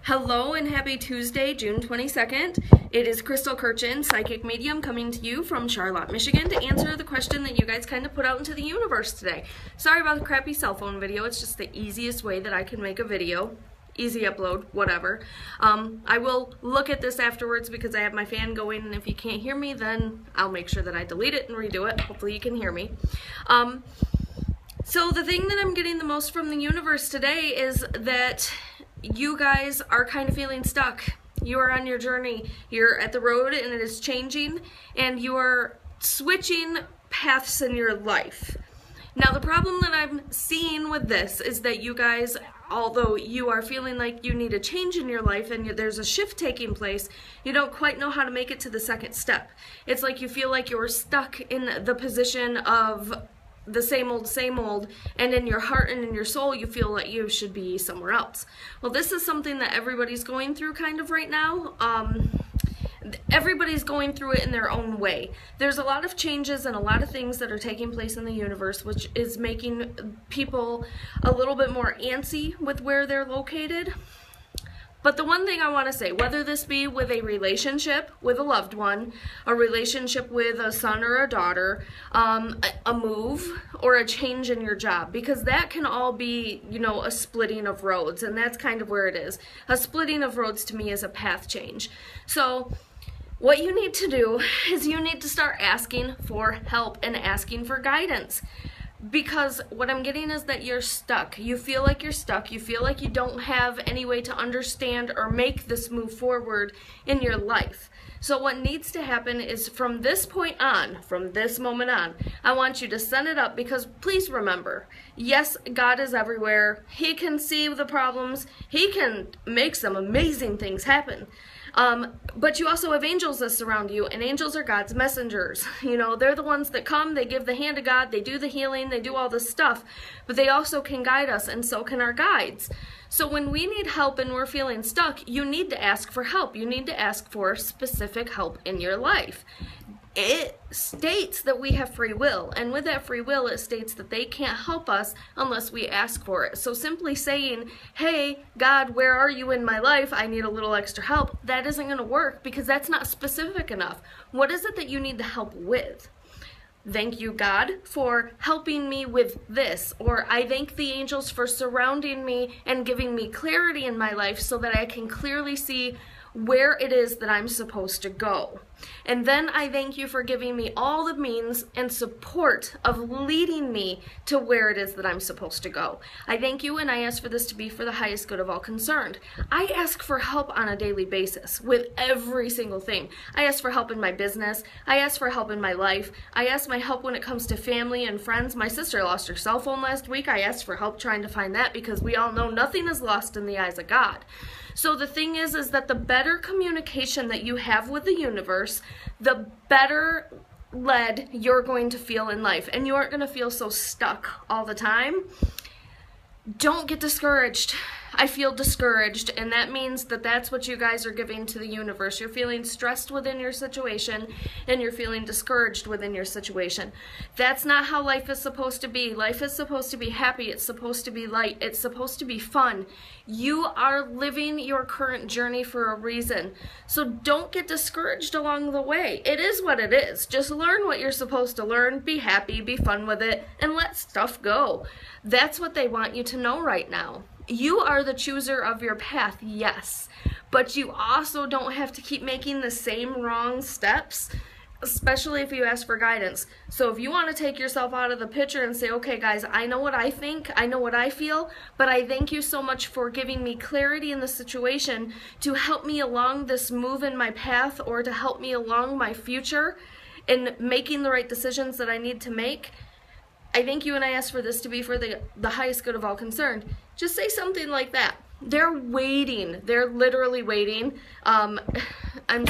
Hello and happy Tuesday, June 22nd. It is Crystal-Kirchen, psychic medium, coming to you from Charlotte, Michigan to answer the question that you guys kind of put out into the universe today. Sorry about the crappy cell phone video. It's just the easiest way that I can make a video. Easy upload, whatever. I will look at this afterwards because I have my fan going, and if you can't hear me, then I'll make sure that I delete it and redo it. Hopefully you can hear me. So the thing that I'm getting the most from the universe today is that you guys are kind of feeling stuck. You are on your journey. You're at the road and it is changing, and you are switching paths in your life. Now the problem that I'm seeing with this is that you guys, although you are feeling like you need a change in your life and there's a shift taking place, you don't quite know how to make it to the second step. It's like you feel like you're stuck in the position of the same old, and in your heart and in your soul you feel like you should be somewhere else. Well, this is something that everybody's going through kind of right now. Everybody's going through it in their own way. There's a lot of changes and a lot of things that are taking place in the universe, which is making people a little bit more antsy with where they're located. But the one thing I want to say, whether this be with a relationship with a loved one, a relationship with a son or a daughter, a move, or a change in your job, because that can all be, you know, a splitting of roads, and that's kind of where it is. A splitting of roads to me is a path change. So what you need to do is you need to start asking for help and asking for guidance. Because what I'm getting is that you're stuck. You feel like you're stuck. You feel like you don't have any way to understand or make this move forward in your life. So what needs to happen is from this point on, from this moment on, I want you to send it up, because please remember, yes, God is everywhere. He can see the problems. He can make some amazing things happen. But you also have angels that surround you, and angels are God's messengers. You know, they're the ones that come, they give the hand of God, they do the healing, they do all this stuff, but they also can guide us, and so can our guides. So when we need help and we're feeling stuck, you need to ask for help. You need to ask for specific help in your life. It states that we have free will, and with that free will it states that they can't help us unless we ask for it. So simply saying, hey God, where are you in my life? I need a little extra help, that isn't going to work, because that's not specific enough. What is it that you need the help with? Thank you, God, for helping me with this, or I thank the angels for surrounding me and giving me clarity in my life so that I can clearly see where it is that I'm supposed to go. And then I thank you for giving me all the means and support of leading me to where it is that I'm supposed to go. I thank you, and I ask for this to be for the highest good of all concerned. I ask for help on a daily basis with every single thing. I ask for help in my business. I ask for help in my life. I ask my help when it comes to family and friends. My sister lost her cell phone last week. I asked for help trying to find that, because we all know nothing is lost in the eyes of God. So the thing is that the better communication that you have with the universe, the better led you're going to feel in life, and you aren't going to feel so stuck all the time. Don't get discouraged. I feel discouraged, and that means that that's what you guys are giving to the universe. You're feeling stressed within your situation, and you're feeling discouraged within your situation. That's not how life is supposed to be. Life is supposed to be happy. It's supposed to be light. It's supposed to be fun. You are living your current journey for a reason. So don't get discouraged along the way. It is what it is. Just learn what you're supposed to learn. Be happy. Be fun with it. And let stuff go. That's what they want you to know right now. You are the chooser of your path, yes, but you also don't have to keep making the same wrong steps, especially if you ask for guidance. So if you want to take yourself out of the picture and say, okay guys, I know what I think, I know what I feel, but I thank you so much for giving me clarity in the situation to help me along this move in my path, or to help me along my future in making the right decisions that I need to make. I thank you, and I ask for this to be for the highest good of all concerned. Just say something like that. They're waiting. They're literally waiting. I'm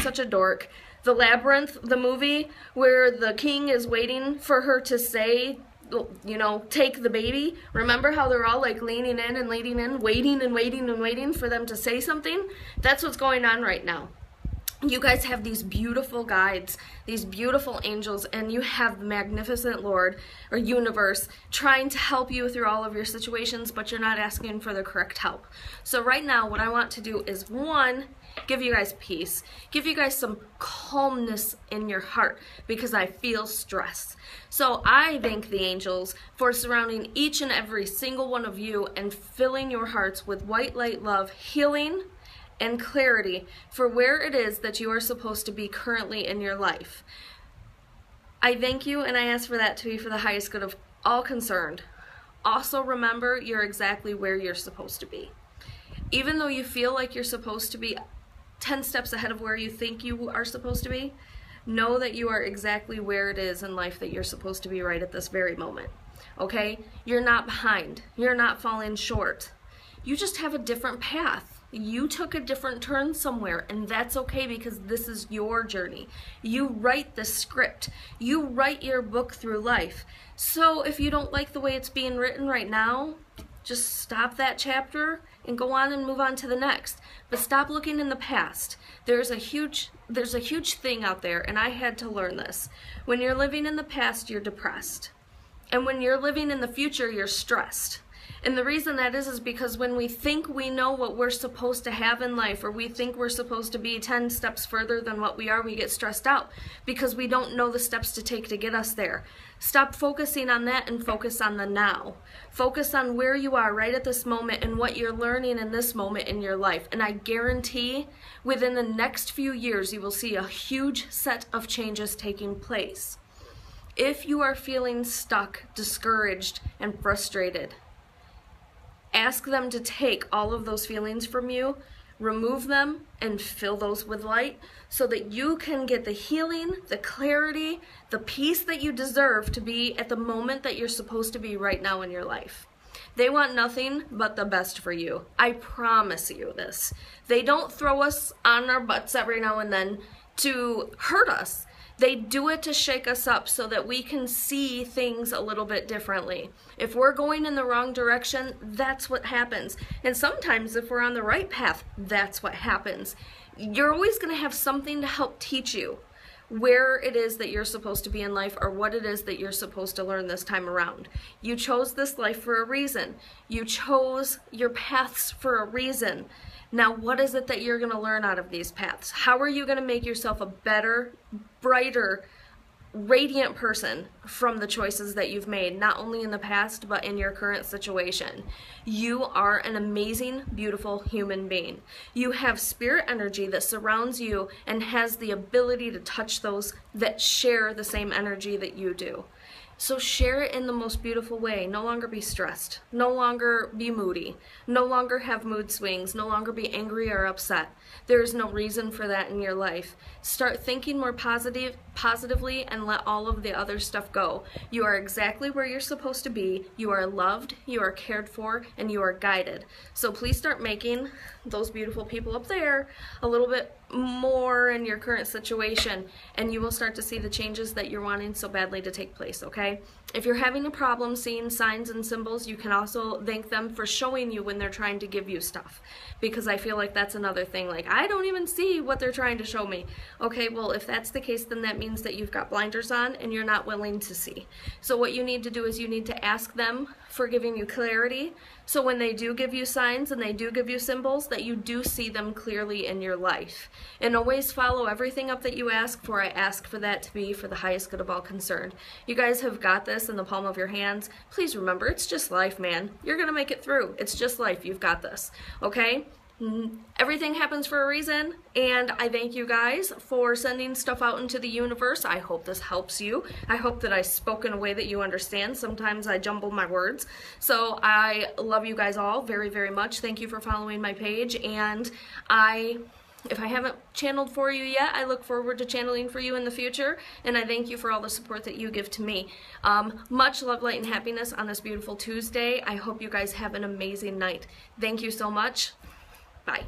such a dork. The Labyrinth, the movie, where the king is waiting for her to say, you know, take the baby. Remember how they're all like leaning in and leaning in, waiting and waiting and waiting for them to say something? That's what's going on right now. You guys have these beautiful guides, these beautiful angels, and you have the magnificent Lord or universe trying to help you through all of your situations, but you're not asking for the correct help. So right now what I want to do is, one, give you guys peace, give you guys some calmness in your heart, because I feel stress. So I thank the angels for surrounding each and every single one of you and filling your hearts with white light love, healing, and clarity for where it is that you are supposed to be currently in your life. I thank you, and I ask for that to be for the highest good of all concerned. Also remember, you're exactly where you're supposed to be. Even though you feel like you're supposed to be 10 steps ahead of where you think you are supposed to be, know that you are exactly where it is in life that you're supposed to be right at this very moment. Okay? You're not behind. You're not falling short. You just have a different path. You took a different turn somewhere, and that's okay, because this is your journey. You write the script. You write your book through life. So if you don't like the way it's being written right now, just stop that chapter and go on and move on to the next. But stop looking in the past. There's a huge thing out there, and I had to learn this. When you're living in the past, you're depressed. And when you're living in the future, you're stressed. And the reason that is because when we think we know what we're supposed to have in life, or we think we're supposed to be 10 steps further than what we are, we get stressed out because we don't know the steps to take to get us there. Stop focusing on that and focus on the now. Focus on where you are right at this moment and what you're learning in this moment in your life. And I guarantee within the next few years you will see a huge set of changes taking place. If you are feeling stuck, discouraged, and frustrated, ask them to take all of those feelings from you, remove them, and fill those with light so that you can get the healing, the clarity, the peace that you deserve to be at the moment that you're supposed to be right now in your life. They want nothing but the best for you. I promise you this. They don't throw us on our butts every now and then to hurt us. They do it to shake us up so that we can see things a little bit differently. If we're going in the wrong direction, that's what happens. And sometimes if we're on the right path, that's what happens. You're always going to have something to help teach you where it is that you're supposed to be in life, or what it is that you're supposed to learn this time around. You chose this life for a reason. You chose your paths for a reason. Now, what is it that you're going to learn out of these paths? How are you going to make yourself a better, brighter, radiant person from the choices that you've made, not only in the past, but in your current situation? You are an amazing, beautiful human being. You have spirit energy that surrounds you and has the ability to touch those that share the same energy that you do. So share it in the most beautiful way. No longer be stressed. No longer be moody. No longer have mood swings. No longer be angry or upset. There is no reason for that in your life. Start thinking more positively and let all of the other stuff go. You are exactly where you're supposed to be. You are loved, you are cared for, and you are guided. So please start making those beautiful people up there a little bit more in your current situation, and you will start to see the changes that you're wanting so badly to take place, okay? If you're having a problem seeing signs and symbols, you can also thank them for showing you when they're trying to give you stuff, because I feel like that's another thing. Like, I don't even see what they're trying to show me. Okay, well, if that's the case, then that means that you've got blinders on and you're not willing to see. So what you need to do is you need to ask them for giving you clarity, so when they do give you signs and they do give you symbols, that you do see them clearly in your life. And always follow everything up that you ask for. I ask for that to be for the highest good of all concerned. You guys have got this in the palm of your hands. Please remember, it's just life, man. You're gonna make it through. It's just life. You've got this, okay? Everything happens for a reason, and I thank you guys for sending stuff out into the universe. I hope this helps you. I hope that I spoke in a way that you understand. Sometimes I jumble my words. So I love you guys all very, very much. Thank you for following my page, and if I haven't channeled for you yet, I look forward to channeling for you in the future, and I thank you for all the support that you give to me. Much love, light, and happiness on this beautiful Tuesday. I hope you guys have an amazing night. Thank you so much. Bye.